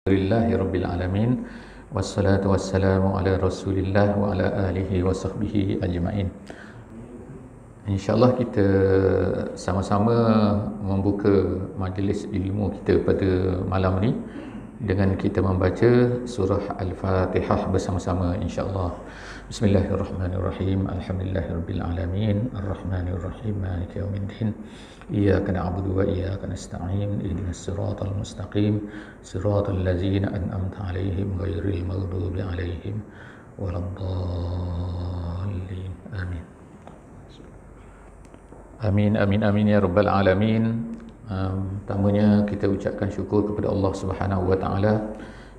Alhamdulillahi Rabbil Alamin. Wassalatu wassalamu ala Rasulillah wa ala alihi wa sahbihi ajma'in. InsyaAllah kita sama-sama membuka majlis ilmu kita pada malam ni dengan kita membaca surah Al-Fatihah bersama-sama insyaAllah. Bismillahirrahmanirrahim. Alhamdulillahirabbil alamin. Arrahmanirrahim. Maliki yaumiddin. Iyyaka na'budu wa iyyaka nasta'in. Ihdinas siratal mustaqim. Siratal ladzina an'amta 'alaihim ghairil maghdubi 'alaihim waladdallin. Amin. Amin amin amin ya rabbal alamin. Pertamanya kita ucapkan syukur kepada Allah Subhanahu wa taala.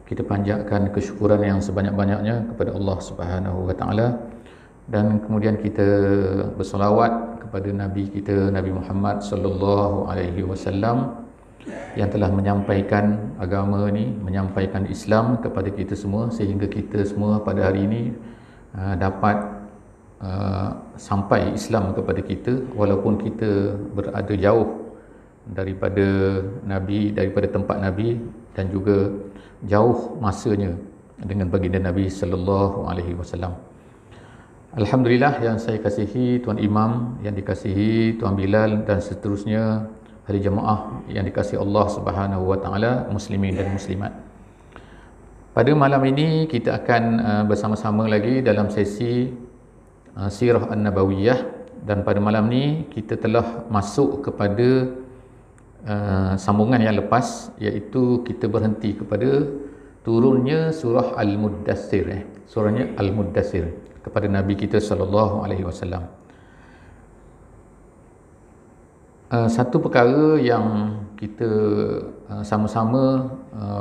Kita panjatkan kesyukuran yang sebanyak-banyaknya kepada Allah Subhanahu wa taala, dan kemudian kita bersolawat kepada Nabi kita, Nabi Muhammad sallallahu alaihi wasallam, yang telah menyampaikan agama ni, menyampaikan Islam kepada kita semua, sehingga kita semua pada hari ini dapat sampai Islam kepada kita walaupun kita berada jauh daripada Nabi, daripada tempat Nabi, dan juga jauh masanya dengan baginda Nabi sallallahu alaihi wasallam. Alhamdulillah yang saya kasihi Tuan Imam, yang dikasihi Tuan Bilal, dan seterusnya ahli jemaah yang dikasihi Allah Subhanahu wa taala, muslimin dan muslimat. Pada malam ini kita akan bersama-sama lagi dalam sesi Sirah An-Nabawiyah, dan pada malam ni kita telah masuk kepada sambungan yang lepas, iaitu kita berhenti kepada turunnya surah Al-Muddathir, surahnya Al-Muddathir kepada Nabi kita sallallahu alaihi wasallam. Satu perkara yang kita sama-sama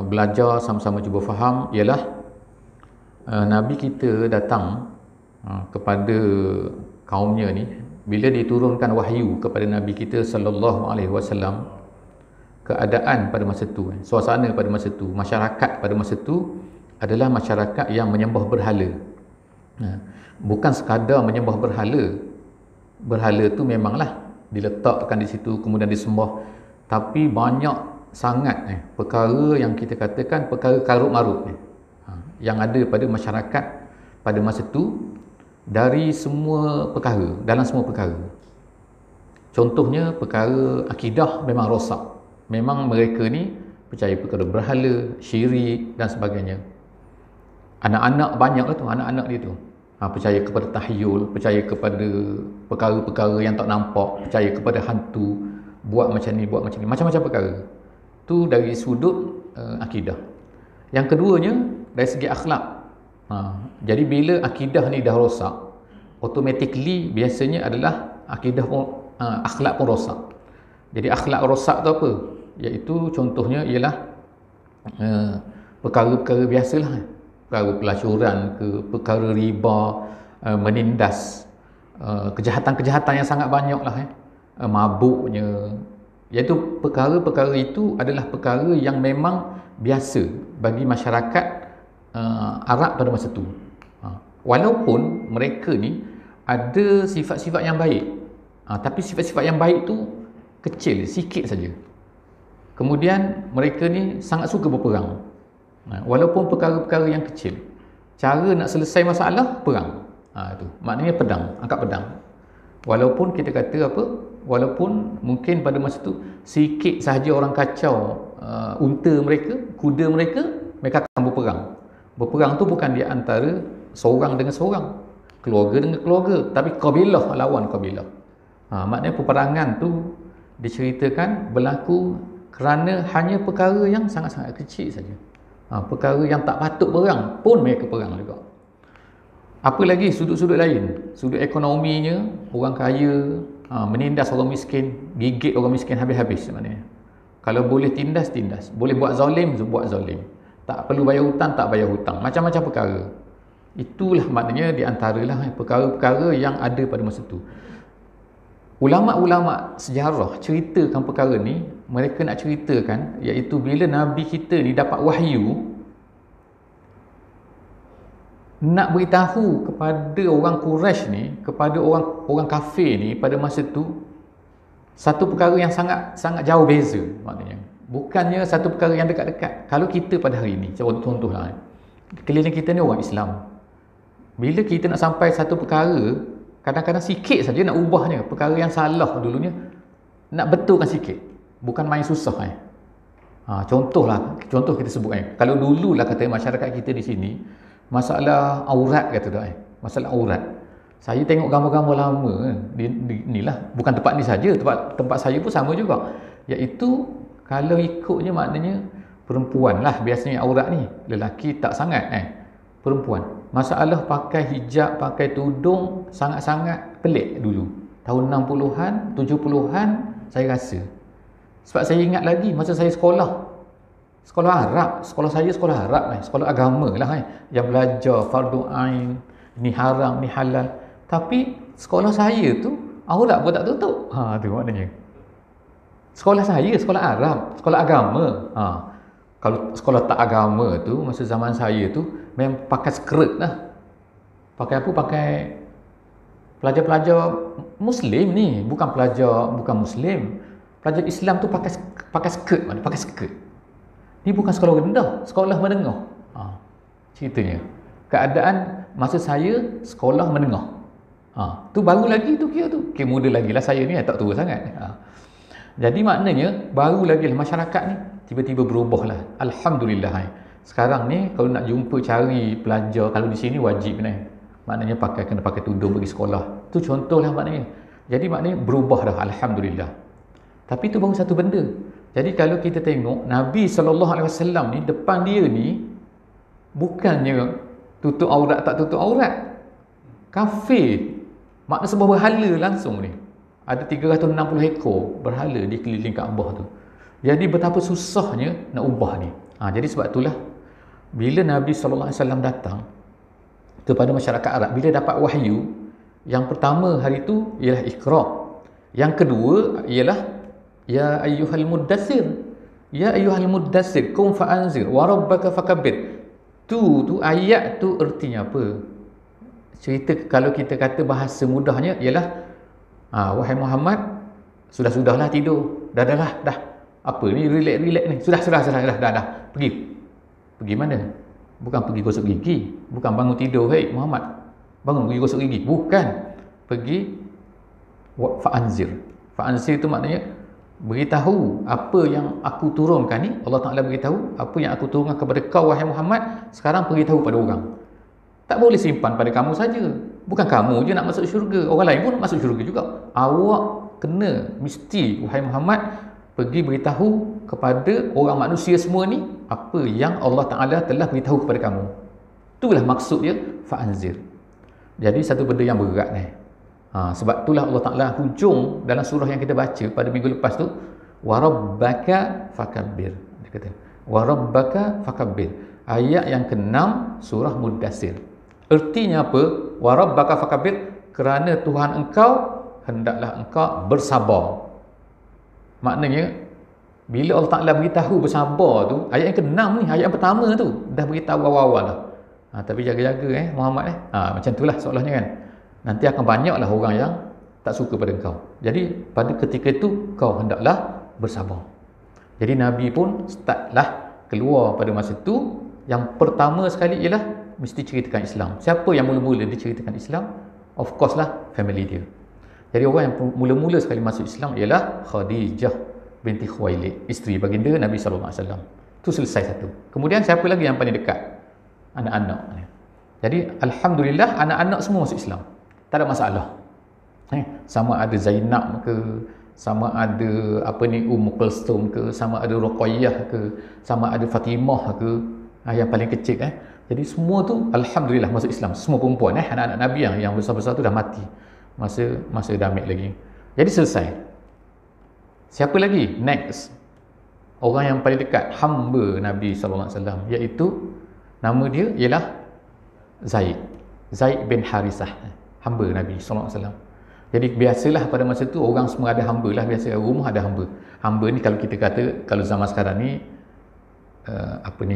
belajar, sama-sama cuba faham ialah Nabi kita datang kepada kaumnya ni, bila diturunkan wahyu kepada Nabi kita sallallahu alaihi wasallam, keadaan pada masa tu, suasana pada masa tu, masyarakat pada masa tu adalah masyarakat yang menyembah berhala. Bukan sekadar menyembah berhala. Berhala tu memanglah diletakkan di situ kemudian disembah, tapi banyak sangat perkara yang kita katakan perkara karut marut yang ada pada masyarakat pada masa tu, dari semua perkara, dalam semua perkara. Contohnya perkara akidah memang rosak. Memang mereka ni percaya perkara berhala, syirik dan sebagainya. Anak-anak banyaklah tu, anak-anak dia tu percaya kepada tahyul, percaya kepada perkara-perkara yang tak nampak, percaya kepada hantu, buat macam ni, buat macam ni, macam-macam perkara. Tu dari sudut akidah. Yang keduanya dari segi akhlak. Jadi bila akidah ni dah rosak, automatically biasanya adalah akidah pun, akhlak pun rosak. Jadi akhlak rosak tu apa? Iaitu contohnya ialah perkara-perkara biasalah, perkara pelacuran ke, perkara riba, menindas, kejahatan-kejahatan yang sangat banyaklah, mabuknya. Iaitu perkara-perkara itu adalah perkara yang memang biasa bagi masyarakat Arab pada masa tu. Walaupun mereka ni ada sifat-sifat yang baik, tapi sifat-sifat yang baik tu kecil, sikit saja. Kemudian mereka ni sangat suka berperang. Walaupun perkara-perkara yang kecil, cara nak selesai masalah perang. Itu maknanya pedang, angkat pedang. Walaupun kita kata apa, walaupun mungkin pada masa tu sikit sahaja orang kacau unta mereka, kuda mereka, mereka akan berperang. Berperang tu bukan di antara seorang dengan seorang, keluarga dengan keluarga, tapi kabilah lawan kabilah. Maknanya peperangan tu diceritakan berlaku kerana hanya perkara yang sangat-sangat kecil saja. Perkara yang tak patut perang pun mereka perang juga. Apa lagi sudut-sudut lain? Sudut ekonominya, orang kaya menindas orang miskin, gigit orang miskin habis-habis maknanya. Kalau boleh tindas, tindas. Boleh buat zalim, buat zalim. Tak perlu bayar hutang, tak bayar hutang. Macam-macam perkara. Itulah maknanya di antaralah perkara-perkara yang ada pada masa tu. Ulama-ulama sejarah ceritakan perkara ni, mereka nak ceritakan iaitu bila Nabi kita ni dapat wahyu, nak beritahu kepada orang Quraisy ni, kepada orang kafir ni pada masa tu, satu perkara yang sangat jauh beza maknanya. Bukannya satu perkara yang dekat-dekat. Kalau kita pada hari ini, contohlah, keliling kita ni orang Islam. Bila kita nak sampai satu perkara, kadang-kadang sikit saja nak ubahnya. Perkara yang salah dulunya, nak betulkan sikit. Bukan main susah. Contoh kita sebut. Kalau dululah kata masyarakat kita di sini, masalah aurat kata dah. Masalah aurat. Saya tengok gambar-gambar lama ni lah. Bukan tempat ni saja, tempat saya pun sama juga. Iaitu, kalau ikutnya maknanya, perempuan lah biasanya aurat ni. Lelaki tak sangat perempuan. Masalah pakai hijab, pakai tudung sangat-sangat pelik dulu. Tahun 60-an, 70-an saya rasa. Sebab saya ingat lagi masa saya sekolah Arab, sekolah saya sekolah Arab sekolah agama lah yang belajar fardu ain, ni haram, ni halal. Tapi sekolah saya tu aurat pun tak tutup. Tu maknanya. Sekolah saya sekolah Arab, sekolah agama. Kalau sekolah tak agama tu, masa zaman saya tu, memang pakai skirt lah. Pakai apa? Pakai pelajar-pelajar Muslim ni. Bukan Muslim. Pelajar Islam tu pakai skirt. Pakai skirt. Ni bukan sekolah rendah, sekolah menengah. Ceritanya. Keadaan masa saya sekolah menengah. Tu baru lagi tu kira tu. Kira muda lagi lah saya ni, tak tua sangat. Jadi maknanya, baru lagi lah masyarakat ni tiba-tiba berubah lah. Alhamdulillah. Sekarang ni kalau nak jumpa cari pelajar, kalau di sini wajib maknanya kena pakai tudung pergi sekolah. Tu contoh lah maknanya. Jadi maknanya berubah dah, Alhamdulillah. Tapi tu baru satu benda. Jadi kalau kita tengok Nabi SAW ni, depan dia ni bukannya tutup aurat tak tutup aurat. Kafir. Makna sebuah berhala langsung ni. Ada 360 ekor berhala di keliling Kaabah tu. Jadi betapa susahnya nak ubah ni. Jadi sebab itulah bila Nabi SAW datang kepada masyarakat Arab, bila dapat wahyu, yang pertama hari tu ialah Iqra. Yang kedua ialah ya ayyuhal muddatsir. Ya ayyuhal muddatsir qum fa'anzir wa rabbaka fakabbir. Tu ayat tu artinya apa? Cerita kalau kita kata bahasa mudahnya ialah wahai Muhammad, sudahlah tidur. Dah. Apa ni relax ni? Sudah. Pergi mana? Bukan pergi gosok gigi, bukan bangun tidur, hei Muhammad, bangun pergi gosok gigi. Bukan. Pergi fa'anzir. Fa'anzir itu maknanya beritahu apa yang aku turunkan ni. Allah Ta'ala beritahu apa yang aku turunkan kepada kau wahai Muhammad, sekarang beritahu pada orang. Tak boleh simpan pada kamu saja. Bukan kamu je nak masuk syurga, orang lain pun nak masuk syurga juga. Awak kena, mesti wahai Muhammad, pergi beritahu kepada orang manusia semua ni apa yang Allah Ta'ala telah beritahu kepada kamu. Itulah maksud dia fa'anzir. Jadi satu benda yang berat ni. Sebab itulah Allah Ta'ala hujung dalam surah yang kita baca pada minggu lepas tu, wa rabbaka fakabbir. Dia kata wa rabbaka fakabbir. Ayat yang ke-6 surah Muddatsir. Artinya apa? Wa rabbaka fakabbir, kerana Tuhan engkau hendaklah engkau bersabar. Maknanya bila Allah Ta'ala beritahu bersabar tu, ayat yang ke-6 ni, ayat yang pertama tu dah beritahu awal-awal lah. Tapi jaga-jaga Muhammad macam itulah soalnya kan. Nanti akan banyaklah orang yang tak suka pada engkau. Jadi pada ketika itu kau hendaklah bersabar. Jadi Nabi pun startlah keluar pada masa itu. Yang pertama sekali ialah mesti ceritakan Islam. Siapa yang mula-mula diceritakan Islam? Of course lah family dia. Jadi orang yang mula-mula sekali masuk Islam ialah Khadijah binti Khuwailid, isteri baginda Nabi SAW. Itu selesai satu. Kemudian siapa lagi yang paling dekat? Anak-anak. Jadi Alhamdulillah anak-anak semua masuk Islam. Tak ada masalah. Sama ada Zainab ke, sama ada Ummu Kulsum ke, sama ada Ruqayyah ke, sama ada Fatimah ke, yang paling kecil Jadi semua tu Alhamdulillah masuk Islam. Semua perempuan anak-anak Nabi yang besar-besar tu dah mati masa Damik lagi. Jadi selesai. Siapa lagi? Next. Orang yang paling dekat, hamba Nabi SAW, iaitu nama dia ialah Zaid bin Harisah. Hamba Nabi SAW. Jadi biasalah pada masa tu orang semua ada hamba lah, biasa rumah ada hamba. Hamba ni kalau kita kata, kalau zaman sekarang ni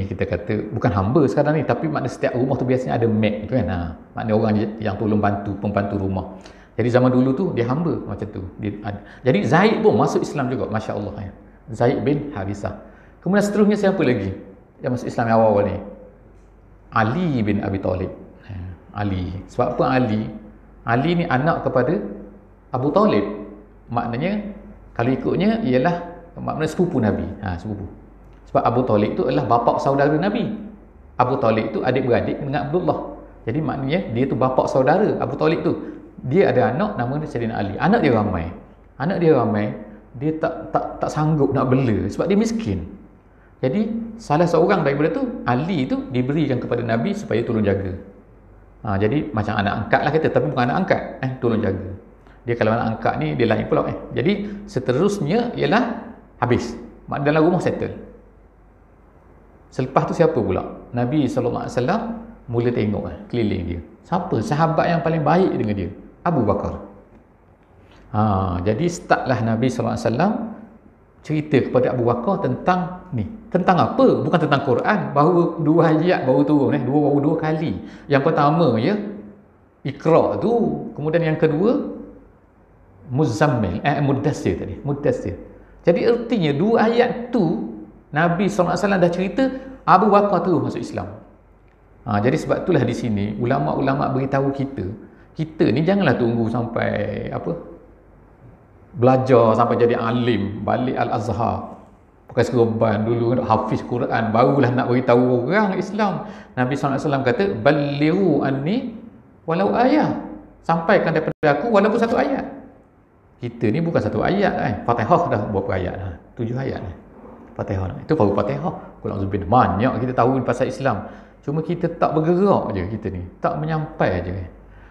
kita kata bukan hamba sekarang ni, tapi makna setiap rumah tu biasanya ada maid tu kan. Makna orang yang tolong bantu, pembantu rumah. Jadi zaman dulu tu dia hamba macam tu. Jadi Zaid pun masuk Islam juga, masya-Allah Zaid bin Harisah. Kemudian seterusnya siapa lagi yang masuk Islam yang awal-awal ni? Ali bin Abi Talib. Ali. Sebab apa Ali? Ali ni anak kepada Abu Talib. Maknanya kalau ikutnya ialah maknanya sepupu Nabi. Sepupu. Sebab Abu Talib tu adalah bapa saudara Nabi. Abu Talib tu adik-beradik dengan Abdullah. Jadi maknanya dia tu bapa saudara Abu Talib tu. Dia ada anak nama dia Sayyidina Ali. Anak dia ramai. Dia tak sanggup nak bela sebab dia miskin. Jadi salah seorang daripada tu, Ali tu diberikan kepada Nabi supaya tolong jaga. Jadi macam anak angkat lah kita, tapi bukan anak angkat, tolong jaga. Dia kalau anak angkat ni dia lain pula. Jadi seterusnya ialah habis. Dalam rumah settle. Selepas tu siapa pula? Nabi SAW mula tengok keliling dia. Siapa sahabat yang paling baik dengan dia? Abu Bakar. Jadi startlah Nabi SAW cerita kepada Abu Bakar tentang ni. Tentang apa? Bukan tentang Quran. Baru 2 ayat baru turun. Baru 2 kali. Yang pertama ya, Iqra tu. Kemudian yang kedua, Muzammil. Mudassir tadi. Mudassir. Jadi artinya 2 ayat tu, Nabi SAW dah cerita, Abu Bakar tu masuk Islam. Jadi sebab itulah di sini, ulama-ulama beritahu kita ni janganlah tunggu sampai belajar sampai jadi alim, balik Al-Azhar, pakai serban dulu, hafiz Quran, barulah nak beritahu orang Islam. Nabi SAW kata, balighu anni walau ayat, sampaikan daripada aku walaupun 1 ayat. Kita ni bukan 1 ayat Fatihah dah berapa ayat 7 ayat Fatihah. Itu baru Fatihah. Qul a'udzu billahi, banyak kita tahu pasal Islam. Cuma kita tak bergerak je, kita ni tak menyampai je.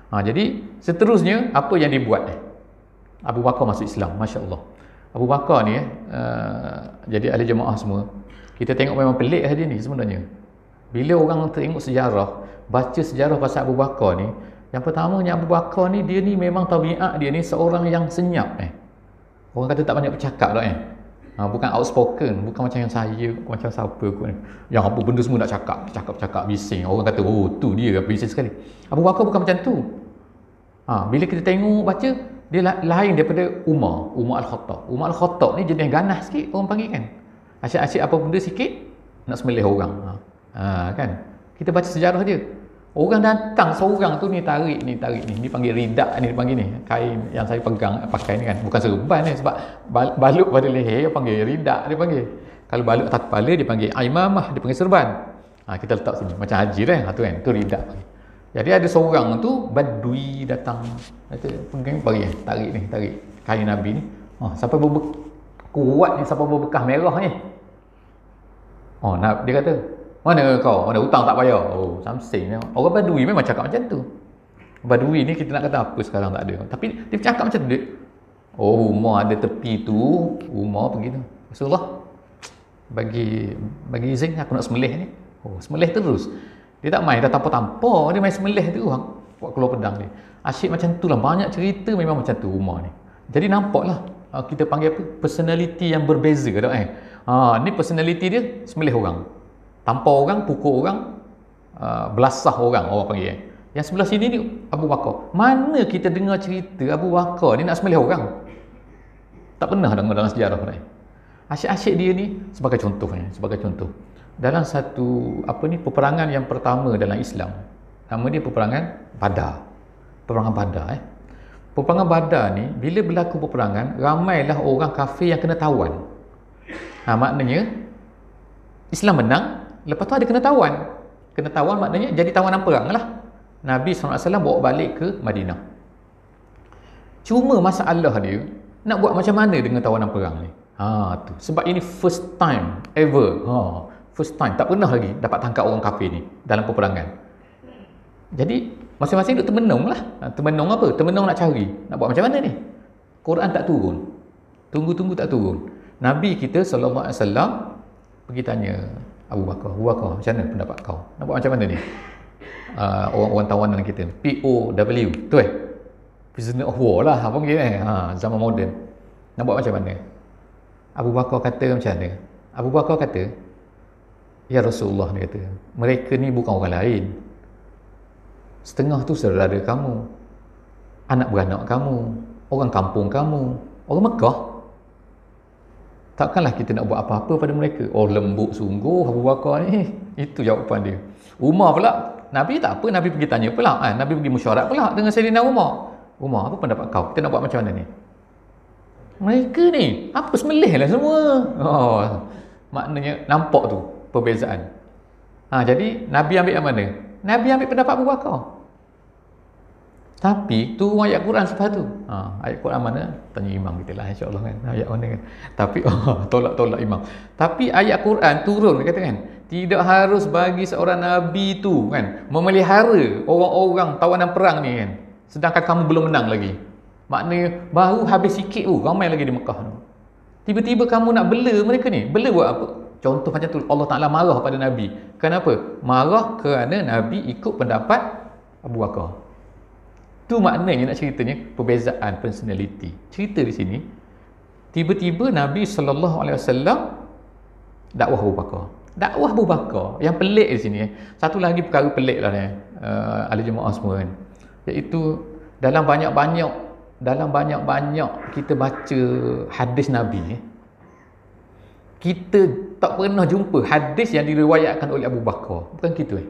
Jadi seterusnya apa yang dibuat Abu Bakar masuk Islam, Masya Allah. Abu Bakar ni jadi ahli jemaah semua, kita tengok memang pelik dia ni sebenarnya. Bila orang tengok sejarah, baca sejarah pasal Abu Bakar ni, yang pertamanya Abu Bakar ni, dia ni memang tabiat dia ni seorang yang senyap. Orang kata tak banyak bercakap dah bukan outspoken, bukan macam yang saya, macam siapa kot yang apa benda semua nak cakap bising. Orang kata tu dia bising sekali. Abu Bakar bukan macam tu. Bila kita tengok baca, dia lain daripada Umar Al-Khattab. Umar Al-Khattab ni jenis ganas sikit orang panggil kan. Asyik-asyik apa benda sikit nak sembelih orang. Kan. Kita baca sejarah dia. Orang datang seorang tu ni tarik ni panggil ridak ni, dipanggil ni. Kain yang saya pegang pakai ni kan. Bukan serban ni, sebab balut pada leher dia panggil ridak, dia panggil. Kalau balut atas kepala dia panggil imamah, dia panggil serban. Kita letak sini macam haji tu kan. Tu ridak panggil. Jadi ada seorang tu badui datang, kata panggil tarik kain Nabi ni. Sampai kuat ni, sampai berbekas merah ni. Dia kata, mana kau? Mana hutang tak bayar? Something. Orang badui memang cakap macam tu. Badui ni kita nak kata apa sekarang tak ada. Tapi dia cakap macam tu. Umar ada tepi tu. Umar pergi tu. Rasulullah, bagi izin aku nak sembelih ni. Sembelih terus. Dia tak main, dah tanpa-tanpa dia main sembelih tu, buat keluar pedang dia. Asyik macam tu lah, banyak cerita memang macam tu Umar ni. Jadi nampaklah kita panggil apa? Personality yang berbeza tak ni personality dia sembelih orang. Tampar orang, pukul orang, belasah orang panggil. Yang sebelah sini ni Abu Bakar. Mana kita dengar cerita Abu Bakar ni nak sembelih orang? Tak pernah dengar dalam sejarah ni. Asyik-asyik dia ni sebagai contoh. Dalam satu peperangan yang pertama dalam Islam, nama dia peperangan Badar. Peperangan Badar ni, bila berlaku peperangan, ramailah orang kafir yang kena tawan. Maknanya Islam menang, lepas tu ada kena tawan. Kena tawan maknanya jadi tawanan perang lah. Nabi SAW bawa balik ke Madinah. Cuma masalah dia, nak buat macam mana dengan tawanan perang ni? Tu. Sebab ini first time ever. First time, tak pernah lagi dapat tangkap orang kafir ni dalam peperangan. Jadi masing-masing duk termenung lah. Termenung apa? Termenung nak cari, nak buat macam mana ni? Quran tak turun, tunggu tak turun. Nabi kita SAW pergi tanya Abu Bakar, macam mana pendapat kau? Nak buat macam mana ni? Orang-orang tawanan kita, POW tu prisoner of war lah apa panggil zaman moden. Nak buat macam mana? Abu Bakar kata macam mana? Abu Bakar kata, ya Rasulullah, dia kata, mereka ni bukan orang lain. Setengah tu saudara kamu, anak beranak kamu, orang kampung kamu, orang Mekah. takkanlah kita nak buat apa-apa pada mereka. Oh, lembut sungguh Abu Bakar ni. Itu jawapan dia. Umar pula, Nabi tak apa, Nabi pergi tanya pula, Nabi pergi mesyuarat pula dengan Sayyidina Umar. Umar, apa pendapat kau? Kita nak buat macam mana ni? Mereka ni, apa semelih lah semua. Oh, maknanya nampak tu perbezaan. Jadi Nabi ambil yang mana? Nabi ambil pendapat Abu Bakar. Tapi tu ayat Quran selepas tu. Ayat Quran mana? Tanya imam kita lah, insya-Allah kan. Ayat mana kan? Tapi tolak imam. Tapi ayat Quran turun, dia kata kan, tidak harus bagi seorang nabi tu kan memelihara orang-orang tawanan perang ni kan, sedangkan kamu belum menang lagi. Maknanya baru habis sikit tu, ramai lagi di Mekah tu. Tiba-tiba kamu nak bela mereka ni. Bela buat apa? Contoh macam tu, Allah Ta'ala marah pada Nabi. Kenapa? Marah kerana Nabi ikut pendapat Abu Bakar. Tu maknanya nak ceritanya perbezaan personality. Cerita di sini, tiba-tiba Nabi SAW dakwah Abu Bakar. Dakwah Abu Bakar yang pelik di sini. Satu lagi perkara pelik lah ni, ahli jemaah semua kan. Iaitu dalam banyak-banyak kita baca hadis Nabi, kita tak pernah jumpa hadis yang diriwayatkan oleh Abu Bakar. Bukan gitu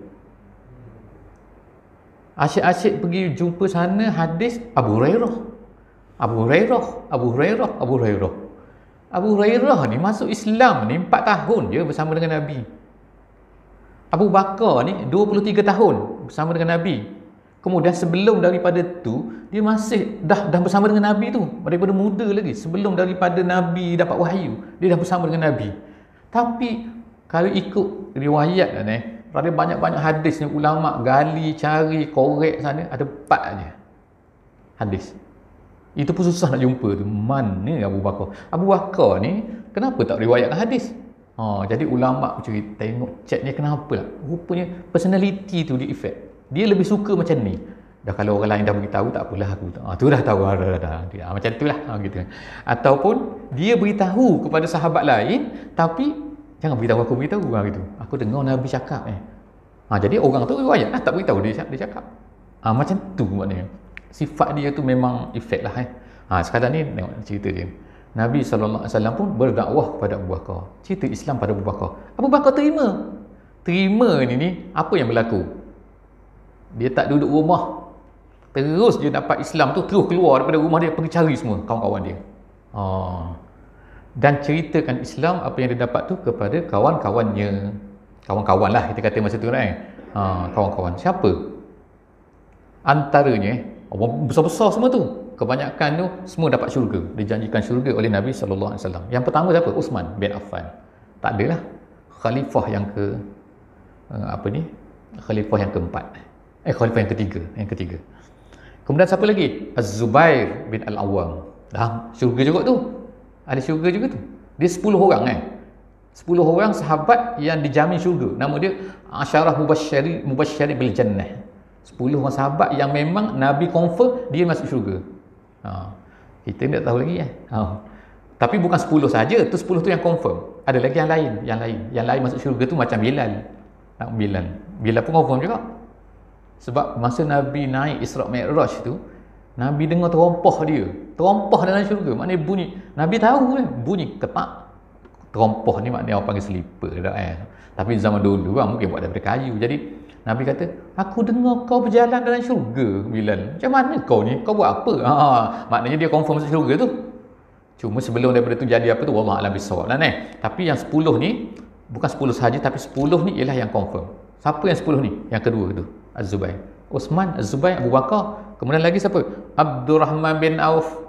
Asyik-asyik pergi jumpa sana hadis Abu Hurairah ni masuk Islam ni 4 tahun je bersama dengan Nabi. Abu Bakar ni 23 tahun bersama dengan Nabi. Kemudian sebelum daripada tu, dia masih dah bersama dengan Nabi tu. Daripada muda lagi, sebelum daripada Nabi dapat wahyu, dia dah bersama dengan Nabi. Tapi kalau ikut riwayat ni, ada banyak-banyak hadis ni, ulama gali, cari, korek sana, ada 4 aja hadis. Itu pun susah nak jumpa tu. Mana Abu Bakar? Abu Bakar ni kenapa tak riwayatkan hadis? Jadi ulama cerita, tengok cek ni kenapa lah. Rupanya personality tu dia effect. Dia lebih suka macam ni. Dah kalau orang lain dah beritahu, tak apalah aku. Tu dah tahu dah. Macam itulah gitu. Ataupun dia beritahu kepada sahabat lain, tapi jangan beritahu aku beritahu gitu. Aku dengar Nabi cakap jadi orang tu riwayat tak beritahu dia cakap. Macam tu maknanya. Sifat dia tu memang efek lah Sekarang ni tengok cerita dia. Nabi SAW pun berdakwah kepada Abu Bakar. Cerita Islam pada Abu Bakar. Abu Bakar terima ni apa yang berlaku? Dia tak duduk rumah. Terus dia dapat Islam tu, terus keluar daripada rumah dia, pergi cari semua kawan-kawan dia. Dan ceritakan Islam apa yang dia dapat tu kepada kawan-kawannya. Kawan-kawan lah kita kata masa tu kawan-kawan. Siapa? Antaranya orang besar-besar semua tu, kebanyakan tu semua dapat syurga, dijanjikan syurga oleh Nabi SAW. Yang pertama siapa? Uthman bin Affan. Tak adalah khalifah yang khalifah yang keempat. Khalifah yang ketiga. Kemudian siapa lagi? Az-Zubair bin Al-Awwam. Dah syurga juga tu. Ada syurga juga tu. Dia 10 orang 10 orang sahabat yang dijamin syurga. Nama dia Asyarah Mubasysyari bil Jannah. 10 orang sahabat yang memang Nabi confirm dia masuk syurga. Kita tak tahu lagi Tapi bukan 10 saja, tu 10 tu yang confirm. Ada lagi yang lain masuk syurga tu macam Bilal. Bilal pun confirm juga. Sebab masa Nabi naik Isra' Mi'raj tu, Nabi dengar terompah dia. Terompah dalam syurga, maknanya bunyi. Nabi tahu bunyi ketak. Terompah ni maknanya orang panggil slipper dah Tapi zaman dulu mungkin buat daripada kayu. Jadi Nabi kata, aku dengar kau berjalan dalam syurga, Bilal. Macam mana kau ni? Kau buat apa? Maknanya dia confirm masuk syurga tu. Cuma sebelum daripada tu jadi apa tu, wallahu a'lam bissawab lah Tapi yang 10 ni, bukan 10 sahaja, tapi 10 ni ialah yang confirm. Siapa yang 10 ni? Yang kedua tu, Az-Zubair. Uthman, Az-Zubair, Abu Bakar. Kemudian lagi siapa? Abdurrahman bin Auf.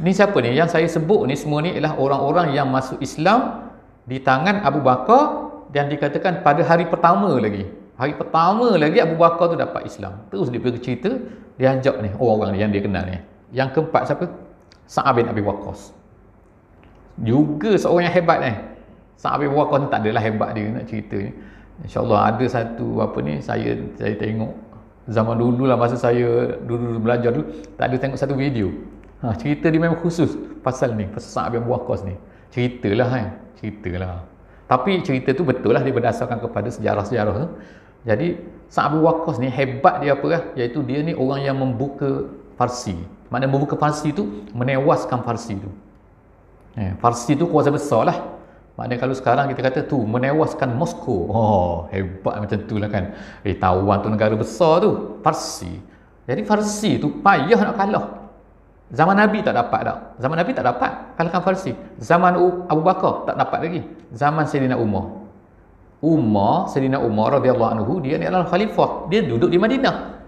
Ni siapa ni? Yang saya sebut ni semua ni ialah orang-orang yang masuk Islam di tangan Abu Bakar, dan dikatakan pada hari pertama lagi. Hari pertama lagi Abu Bakar tu dapat Islam. Terus dia pergi cerita, dia ajak ni orang-orang yang dia kenal ni. Yang keempat siapa? Sa'ad bin Abi Waqqas. Juga seorang yang hebat Sa'ad bin Abi Waqqas ni tak adalah hebat dia nak cerita ni. InsyaAllah ada satu saya tengok zaman dulu lah, masa saya dulu belajar dulu, tak ada tengok satu video. Cerita dia memang khusus pasal ni, pasal Sa'ad bin Abi Waqqas ni. Ceritalah. Tapi cerita tu betul lah, dia berdasarkan kepada sejarah-sejarah tu. Jadi Sa'ad bin Waqqas ni hebat dia iaitu dia ni orang yang membuka Parsi. Maknanya membuka Parsi tu menewaskan Parsi tu. Farsi tu kuasa besar lah. Maknanya kalau sekarang kita kata tu menewaskan Moskow. Oh, hebat macam tu lah kan. Taiwan tu negara besar tu. Farsi. Jadi Farsi tu payah nak kalah. Zaman Nabi tak dapat tak. Zaman Nabi tak dapat kalahkan Farsi. Zaman Abu Bakar tak dapat lagi. Zaman Sayyidina Umar. Sayyidina Umar radhiyallahu anhu, dia ni adalah khalifah. Dia duduk di Madinah.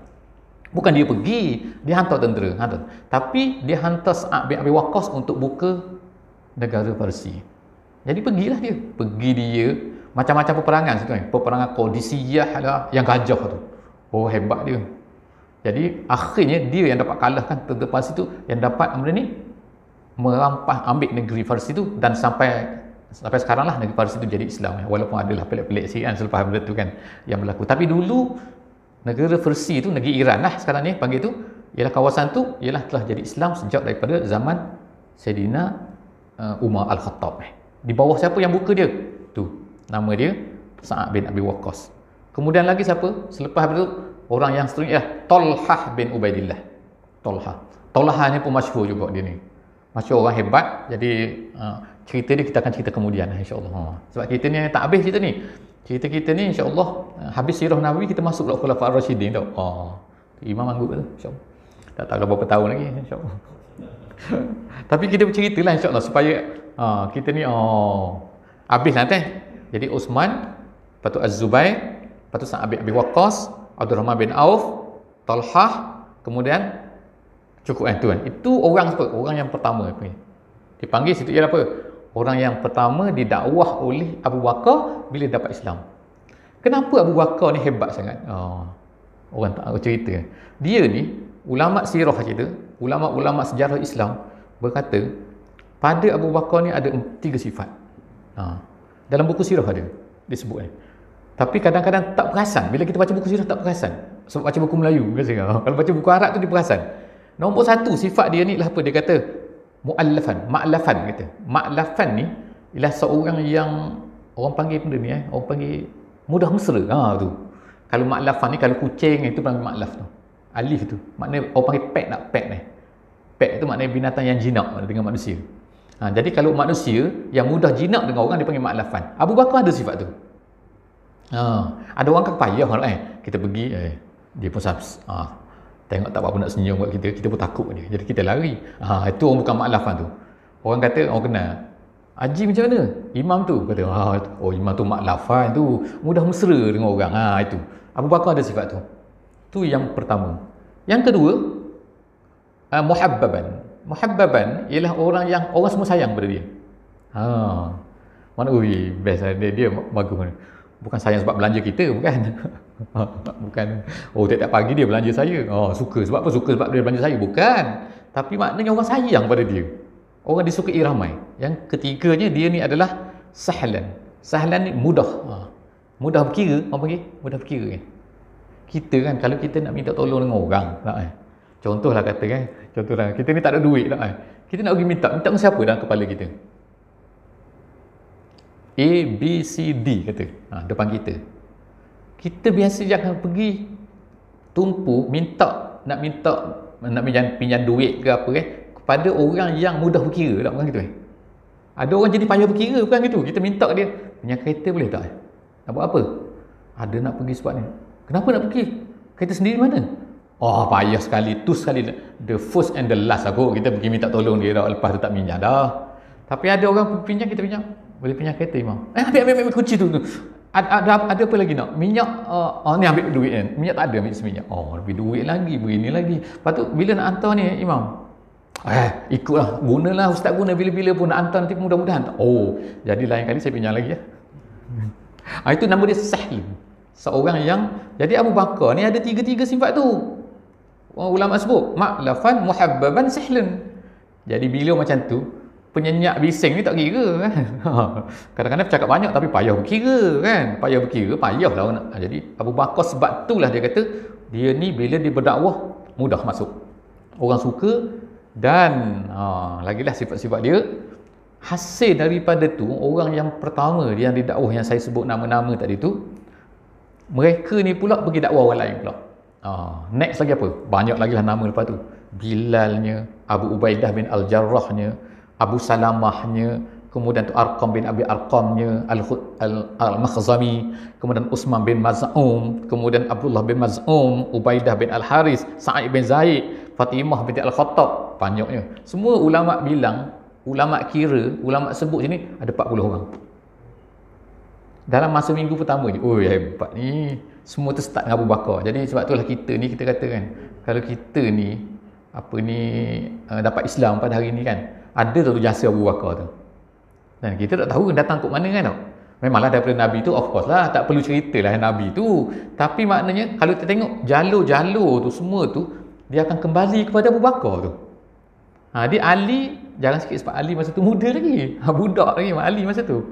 Bukan dia pergi, dia hantar tentera. Tapi dia hantar Sa'ad bin Abi Waqqas untuk buka negara Parsi. Jadi pergilah dia. Pergi dia macam-macam peperangan situ kan. Peperangan Qadisiyah lah, yang gajah tu. Oh, hebat dia. Jadi akhirnya dia yang dapat kalahkan tentera Parsi tu, yang dapat merampas ambil negeri Farsi tu, dan sampai sekarang lah negeri Farsi tu jadi Islam, walaupun adalah pelik-pelik sikit kan selepas benda tu kan yang berlaku. Tapi dulu negara Farsi tu, negeri Iran lah sekarang ni panggil tu, ialah kawasan tu ialah telah jadi Islam sejak daripada zaman Sayyidina Umar Al-Khattab. Di bawah siapa yang buka dia? Tu, nama dia Sa'ad bin Abi Waqqas. Kemudian lagi siapa? Selepas itu orang yang seterusnya ialah Talhah bin Ubaidillah. Talhah ni pun masyhur juga dia ni. Masyhur, orang hebat. Jadi cerita dia kita akan cerita kemudian insya-Allah. Sebab kita ni tak habis cerita ni. Cerita kita ni insya-Allah habis sirah Nabi, kita masuk pula Khulafaur Rasyidin tau. Imam anggap tu insya-Allah. Tak tahu berapa tahun lagi insya-Allah. Tapi kita berceritalah insya-Allah supaya kita ni habis nanti. Jadi Uthman, lepas tu Az-Zubair, lepas tu Sa'ad bin Abi Waqqas, Abdul Rahman bin Auf, Talhah, kemudian cukup tu kan. Itu orang apa? Orang yang pertama dipanggil situ ialah apa? Orang yang pertama didakwah oleh Abu Bakar bila dapat Islam. Kenapa Abu Bakar ni hebat sangat? Orang tak cerita. Dia ni ulama sirah kita, ulama-ulama sejarah Islam berkata pada Abu Bakar ni ada 3 sifat. Dalam buku sirah ada disebut ni. Tapi kadang-kadang tak perasan. Bila kita baca buku sirah tak perasan. Sebab baca buku Melayu biasanya. Kalau baca buku Arab tu dia perasan. Nombor 1 sifat dia ni lah apa? Dia kata ma'lafan kata. Ma'lafan ni ialah seorang yang orang panggil benda ni orang panggil mudah mesra. Tu. Kalau ma'lafan ni, kalau kucing itu panggil ma'laf tu. Alif tu. Maknanya orang panggil pet ni. Pet tu maknanya binatang yang jinak dengan manusia. Jadi kalau manusia yang mudah jinak dengan orang dia panggil ma'lafan. Abu Bakar ada sifat tu. Ada orang kan payah kita pergi dia pun tengok tak apa nak senyum kat kita, kita pun takut dia. Jadi kita lari. Itu orang bukan maklafan tu. Orang kata, orang kenal. Haji macam mana? Imam tu kata, imam tu maklafan tu, mudah mesra dengan orang. Itu. Abu Bakar ada sifat tu. Tu yang pertama. Yang kedua, muhabbaban. Muhabbaban ialah orang yang orang semua sayang pada dia. Mana best dia bagus. Bukan sayang sebab belanja kita, bukan. Bukan tiap-tiap pagi dia belanja saya. Suka sebab apa? Suka sebab dia belanja saya, bukan. Tapi maknanya orang sayang pada dia. Orang disukai ramai. Yang ketiganya dia ni adalah sahlan. Sahlan ni mudah. Mudah berkira, orang panggil mudah berkira kan. Kita kan kalau kita nak minta tolong dengan orang, contohlah kata kan, contohlah kita ni tak ada duit tak. Kita nak pergi minta dengan siapa dalam kepala kita? A, B, C, D kata depan kita. Kita biasa jangan pergi tumpu nak pinjam duit ke apa kepada orang yang mudah berkira, tak, bukan gitu Ada orang jadi payah berkira, bukan gitu. Kita minta dia, punya kereta boleh tak? Nak buat apa? Ada nak pergi sebab ni. Kenapa nak pergi? Kereta sendiri mana? Payah sekali, tu sekali. The first and the last aku kita pergi minta tolong dia dah, lepas tu tak pinjam dah. Tapi ada orang pinjam, kita pinjam. Boleh pinjam kereta imam. Ambil kunci tu. Ada apa lagi nak? Minyak ni ambil duit kan. Minyak tak ada, ambil seminyak. Lebih duit lagi, begini lagi. Lepas tu bila nak hantar ni imam. Ikutlah, gunalah ustaz guna bila-bila pun nak hantar nanti mudah-mudahan. Jadi lain kali saya pinjam lagi Itu nama dia Sahl. Seorang yang, jadi Abu Bakar ni ada 3 sifat tu. Ulama sebut ma'lafan, muhabbaban, sahlan. Jadi bila macam tu penyenyak bising ni tak kira kan. Kadang-kadang bercakap banyak tapi payah berkira kan. Payah lah orang nak. Jadi Abu Bakar sebab itulah dia kata dia ni bila dia berdakwah mudah masuk. Orang suka dan lagilah sifat-sifat dia. Hasil daripada tu orang yang pertama yang didakwah yang saya sebut nama-nama tadi tu, mereka ni pula pergi dakwah orang lain pula. Next lagi apa? Banyak lagi lah nama lepas tu. Bilalnya, Abu Ubaidah bin Al-Jarrahnya, Abu Salamahnya, kemudian tu Arqam bin Abi Arqamnya, Al-Makhzami, kemudian Utsman bin Maz'um, kemudian Abdullah bin Maz'um, Ubaidah bin Al-Haris, Sa'id bin Zaid, Fatimah binti Al-Khattab, banyaknya. Semua ulama bilang, ulama kira, ulama sebut sini ada 40 orang. Dalam masa minggu pertama je. Oh, hebat ni. Semua tu start dengan Abu Bakar. Jadi sebab itulah kita ni, kita kata kan, kalau kita ni dapat Islam pada hari ni kan, ada tu jasa Abu Bakar tu. Dan kita tak tahu datang kat mana kan tau. Memanglah daripada Nabi tu, of course lah, tak perlu ceritalah Nabi tu. Tapi maknanya kalau kita tengok jalur-jalur tu semua tu, dia akan kembali kepada Abu Bakar tu. Dia Ali, jangan sikit sebab Ali masa tu muda lagi. Budak lagi Ali masa tu.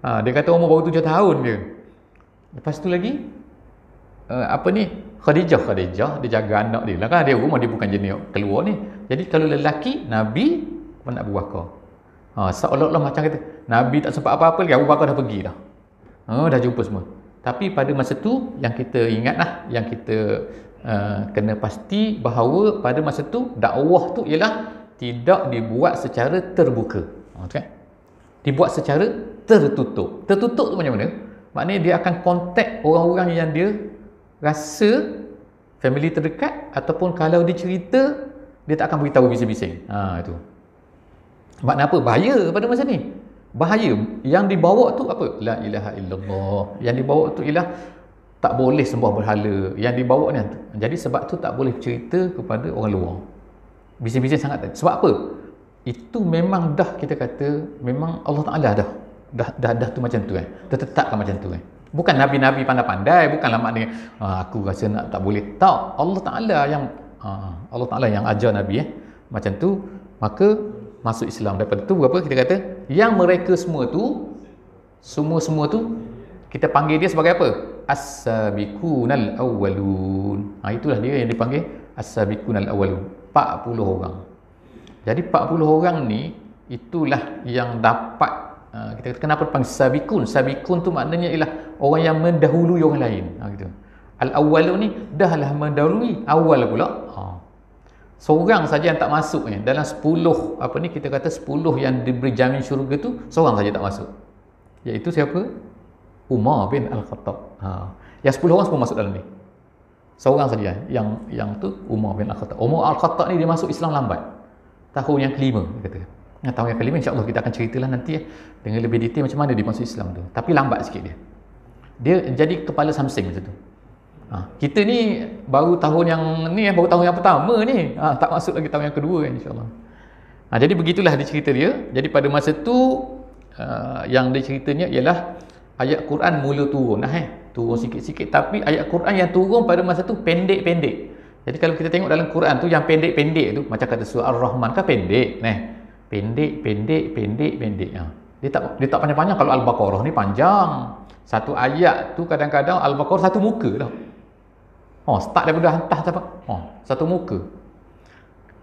Dia kata umur baru 7 tahun dia. Lepas tu lagi Khadijah dia jaga anak dia lah kan, dia rumah, dia bukan jenis keluar ni. Jadi kalau lelaki Nabi mana Abu Bakar. Seolah-olah macam kata Nabi tak sempat apa-apa lagi, Abu Bakar dah pergi dah. Dah jumpa semua. Tapi pada masa tu yang kita ingat lah, yang kita kena pasti bahawa pada masa tu dakwah tu ialah tidak dibuat secara terbuka. Okay? Dibuat secara tertutup. Tertutup tu macam mana? Maknanya dia akan kontak orang-orang yang dia rasa family terdekat, ataupun kalau dia cerita dia tak akan beritahu bising-bising. Itu. Sebab apa? Bahaya pada masa ni. Bahaya. Yang dibawa tu apa? La ilaha illallah. Yang dibawa tu ialah tak boleh sembah berhala. Yang dibawa ni. Jadi sebab tu tak boleh cerita kepada orang luar. Bising-bising sangat. Sebab apa? Itu memang dah, kita kata memang Allah Ta'ala dah tu macam tu kan. Dah tetapkan macam tu kan. Bukan Nabi-Nabi pandai-pandai, bukanlah maknanya aku rasa nak tak boleh. Tak, Allah Ta'ala yang ajar Nabi macam tu, maka masuk Islam. Daripada tu berapa kita kata yang mereka semua tu kita panggil dia sebagai apa? As-sabiqunal awwalun. Itulah dia yang dipanggil as-sabiqunal awwalun. 40 orang. Jadi 40 orang ni itulah yang dapat kita kata kenapa dipanggil sabiqun. Sabiqun tu maknanya ialah orang yang mendahului orang lain. Gitu. Al-awwalun ni dahlah mendahului awal pula. Seorang saja yang tak masuk ni dalam 10 kita kata 10 yang diberi jamin syurga tu, seorang saja tak masuk. Iaitu siapa? Umar bin Al-Khattab. Yang 10 orang semua masuk dalam ni. Seorang saja yang tu Umar bin Al-Khattab. Umar Al-Khattab ni dia masuk Islam lambat. Tahun yang kelima kata. Tahun yang kelima insya-Allah kita akan ceritalah nanti dengan lebih detail macam mana dia masuk Islam tu. Tapi lambat sikit dia. Dia jadi kepala Samsing macam tu. Kita ni baru tahun yang ni, baru tahun yang pertama ni, tak masuk lagi tahun yang kedua insya-Allah. Jadi begitulah dia cerita dia. Jadi pada masa tu yang dia ceritanya ialah ayat Quran mula turun turun sikit-sikit, tapi ayat Quran yang turun pada masa tu pendek-pendek. Jadi kalau kita tengok dalam Quran tu yang pendek-pendek tu, macam kata surah Ar-Rahman kan pendek pendek. Dia tak panjang-panjang. Kalau Al-Baqarah ni panjang. Satu ayat tu kadang-kadang Al-Baqarah satu muka dah. Start daripada atas sampai satu muka.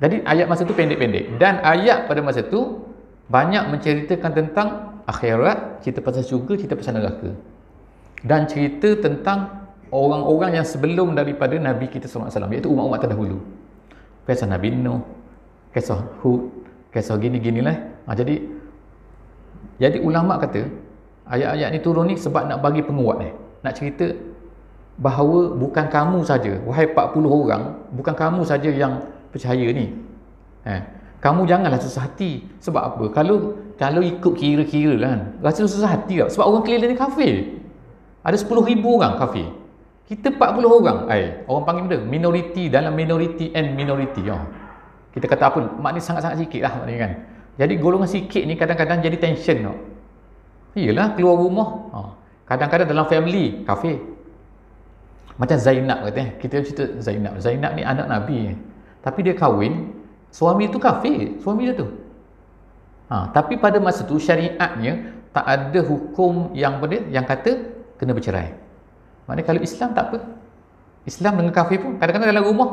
Jadi ayat masa tu pendek-pendek. Dan ayat pada masa tu banyak menceritakan tentang akhirat, cerita pasal syurga, cerita pasal neraka. Dan cerita tentang orang-orang yang sebelum daripada Nabi kita SAW, iaitu umat-umat terdahulu. Kisah Nabi Nuh, kisah Hud, kisah gini-ginilah. Jadi ulama kata ayat-ayat ni turun ni sebab nak bagi penguat nak cerita bahawa bukan kamu saja, wahai 40 orang, bukan kamu saja yang percaya ni. Kamu janganlah susah hati. Sebab apa? Kalau ikut kira-kira lah kan, rasa susah hati tak? Sebab orang keliling ni kafir. Ada 10,000 orang kafir. Kita 40 orang. Orang panggil benda minority dalam minority and minority. Kita kata apa? Maknanya sangat-sangat sikit lah maknanya kan. Jadi golongan sikit ni kadang-kadang jadi tension tau. Iyalah keluar rumah. Kadang-kadang dalam family kafir. Macam Zainab kata, kita cerita Zainab. Zainab ni anak Nabi. Tapi dia kahwin, suami tu kafir, suami dia tu. Tapi pada masa tu syariatnya tak ada hukum yang kata kena bercerai. Maknanya kalau Islam tak apa. Islam dengan kafir pun kadang-kadang dalam rumah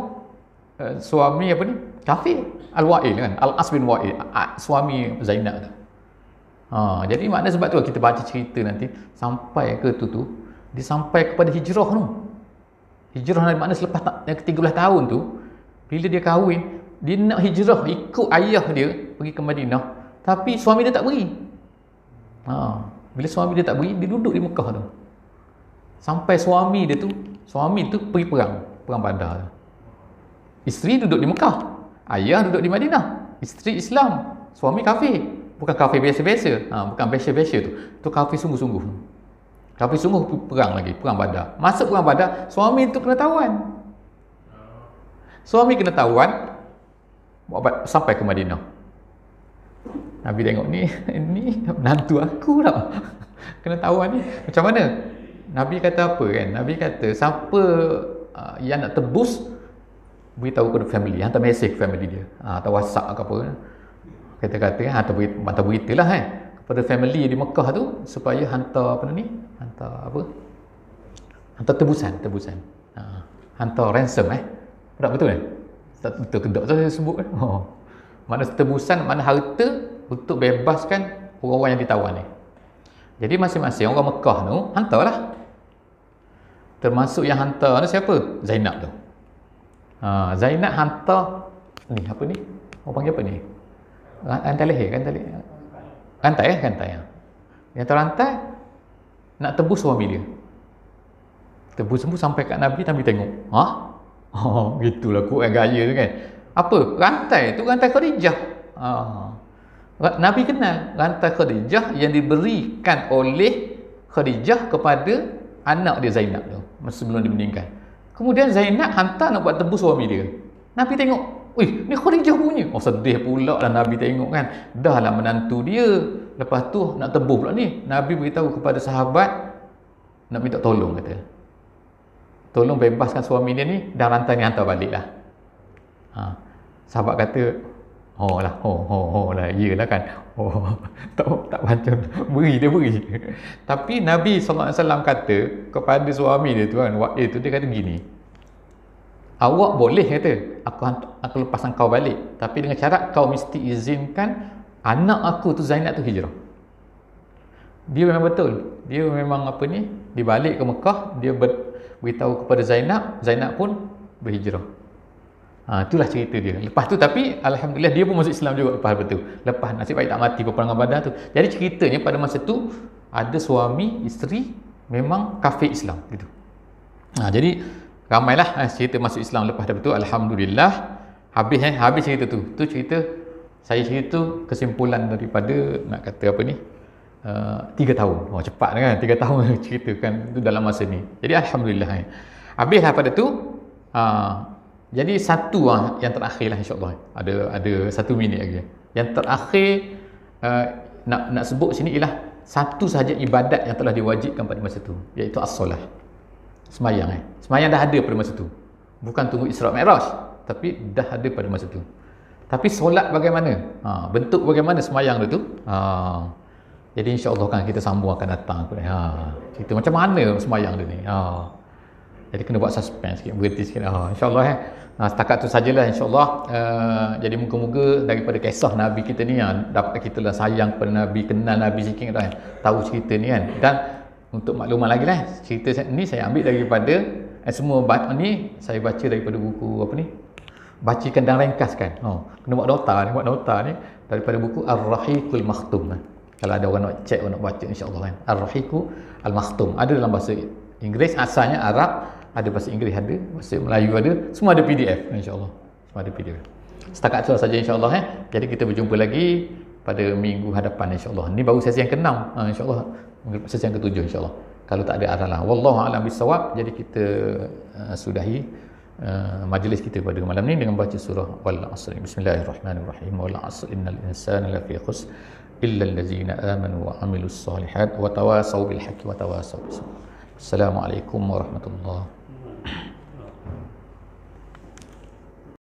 suami kafir. Al-Wa'il kan, Al-As bin Wa'il, suami Zainab tu. Jadi maknanya sebab tu kita baca cerita nanti sampai ke tu dia sampai kepada hijrah tu. Hijrah makna selepas 13 tahun tu, bila dia kahwin, dia nak hijrah ikut ayah dia pergi ke Madinah. Tapi suami dia tak beri. Bila suami dia tak beri, dia duduk di Mekah tu. Sampai suami tu pergi perang Badar. Isteri duduk di Mekah, ayah duduk di Madinah. Isteri Islam, suami kafir. Bukan kafir biasa-biasa. Bukan biasa-biasa tu. Tu kafir sungguh-sungguh. Kafir sungguh perang lagi, perang Badar. Masuk perang Badar, suami tu kena tawan. Suami kena tawan sampai ke Madinah. Nabi tengok ni menantu aku tak kena tawan ni. Macam mana? Nabi kata apa kan? Nabi kata siapa yang nak tebus, beritahu kepada family, hantar mesej ke family dia, atau WhatsApp ke apa, kata-kata hantar berita lah kepada family di Mekah tu, supaya hantar hantar tebusan, hantar ransom tak betul kan? Tak betul ke tak saya sebut kan? Mana tebusan, mana harta untuk bebaskan orang-orang yang ditawan ni. Jadi masing-masing orang Mekah tu hantarlah. Termasuk yang hantar tu siapa? Zainab tu. Zainab hantar ni apa ni? Orang panggil apa ni? Rantai leher, rantai. Yang terrantai nak tebus suami dia. Tebus sampai kat Nabi tengok. Gitulah kuat gaya tu kan. Apa? Rantai tu rantai Khadijah. Nabi kenal rantai Khadijah yang diberikan oleh Khadijah kepada anak dia Zainab tu sebelum dia meninggal. Kemudian Zainab hantar nak buat tebus suami dia. Nabi tengok, ni Khadijah punya. Sedih pula lah Nabi tengok kan. Dah lah menantu dia, lepas tu nak tebus pula ni. Nabi beritahu kepada sahabat nak minta tolong, kata tolong bebaskan suami dia ni, dan rantai ni hantar balik lah. Sahabat kata, iyalah kan. Tak macam beri. Tapi Nabi SAW kata kepada suami dia tu kan, waktu itu dia kata gini, awak boleh kata aku lepaskan kau balik, tapi dengan syarat kau mesti izinkan anak aku tu Zainab tu hijrah. Dia memang betul, dia memang dia balik ke Mekah, dia beritahu kepada Zainab pun berhijrah. Itulah cerita dia. Lepas tu tapi alhamdulillah dia pun masuk Islam juga lepas nasib baik tak mati peperangan Badar tu. Jadi ceritanya pada masa tu ada suami isteri memang kafir Islam gitu. Jadi ramailah cerita masuk Islam lepas daripada tu, alhamdulillah habis cerita tu. Tu cerita saya cerita kesimpulan daripada nak kata 3 tahun. Cepat kan 3 tahun ceritakan tu dalam masa ni. Jadi alhamdulillah. Habislah pada tu jadi satu yang terakhir lah, insyaAllah ada 1 minit lagi. Yang terakhir nak sebut sini ialah satu sahaja ibadat yang telah diwajibkan pada masa tu, iaitu as-solah, semayang. Semayang dah ada pada masa tu, bukan tunggu Isra' Mi'raj, tapi dah ada pada masa tu. Tapi solat bagaimana? Bentuk bagaimana semayang tu? Jadi insyaAllah kan kita sambung akan datang. Cerita macam mana semayang dia ni. Jadi kena buat suspense sikit, berhenti sikit. InsyaAllah setakat tu sajalah insyaAllah. Jadi moga-moga daripada kisah Nabi kita ni dapat kita lah sayang kepada Nabi, kenal Nabi sikit dah, tahu cerita ni kan. Dan untuk makluman lagi lah, cerita ni saya ambil daripada semua ni saya baca daripada buku bacakan dan ringkaskan. Kena buat nota ni daripada buku Ar-Rahiqul Makhtum. Kalau ada orang nak check, orang nak baca insyaAllah kan. Ar-Rahiqul Makhtum ada dalam bahasa Inggeris, asalnya Arab, ada bahasa Inggeris, ada bahasa Melayu, ada, semua ada PDF insyaAllah, semua ada PDF. Setakat itu saja insyaAllah. Jadi kita berjumpa lagi pada minggu hadapan insyaAllah. Ini baru sesi yang ke-6 insyaAllah, sesi yang ke-7 insyaAllah, kalau tak ada arahan. Wallahu a'lam bissawab. Jadi kita sudahi majlis kita pada malam ni dengan baca surah Wal 'Asr. Bismillahirrahmanirrahim. Wal 'Asr innal insana lafi khusr illa allazina amanu wa 'amilus solihat wa tawasaw bil haqqi wa tawasaw bis sabr. Assalamualaikum warahmatullahi wabarakatuh.